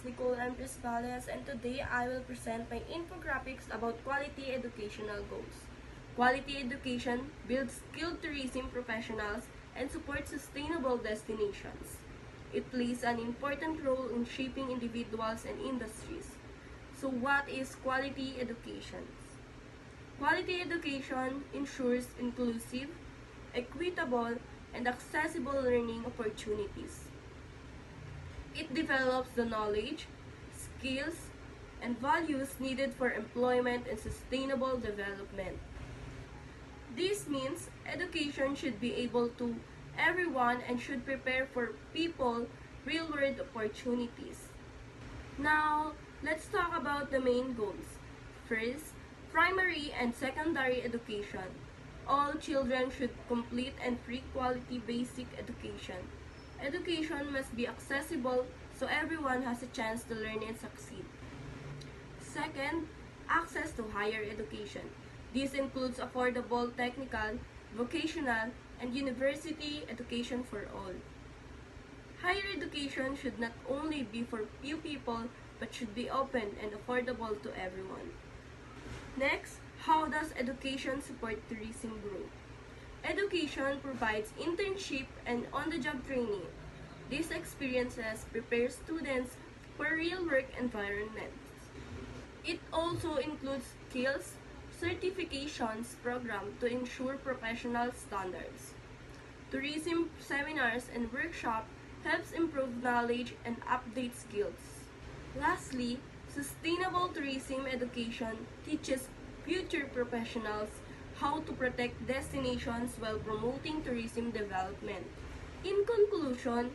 Nicole Andres Valles, and today I will present my infographics about quality educational goals. Quality education builds skilled tourism professionals and supports sustainable destinations. It plays an important role in shaping individuals and industries. So what is quality education? Quality education ensures inclusive, equitable, and accessible learning opportunities. It develops the knowledge, skills, and values needed for employment and sustainable development. This means education should be able to everyone and should prepare for people real-world opportunities. Now, let's talk about the main goals. First, primary and secondary education. All children should complete and free quality basic education. Education must be accessible so everyone has a chance to learn and succeed. Second, access to higher education. This includes affordable technical, vocational, and university education for all. Higher education should not only be for few people but should be open and affordable to everyone. Next, how does education support tourism growth? Education provides internship and on-the-job training. These experiences prepare students for real-work environments. It also includes skills, certifications program to ensure professional standards. Tourism seminars and workshops helps improve knowledge and update skills. Lastly, sustainable tourism education teaches future professionals how to protect destinations while promoting tourism development. In conclusion,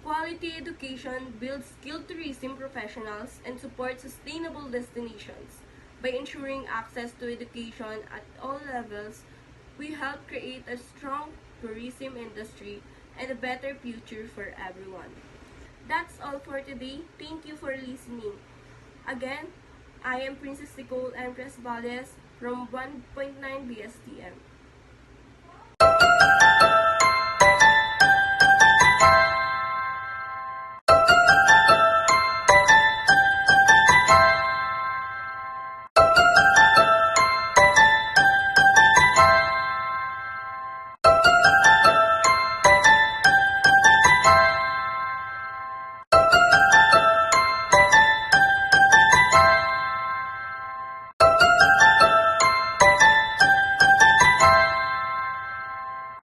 quality education builds skilled tourism professionals and supports sustainable destinations. By ensuring access to education at all levels, we help create a strong tourism industry and a better future for everyone. That's all for today. Thank you for listening. Again, I am Princess Nicole Andres Valles from 1.9 BSTM.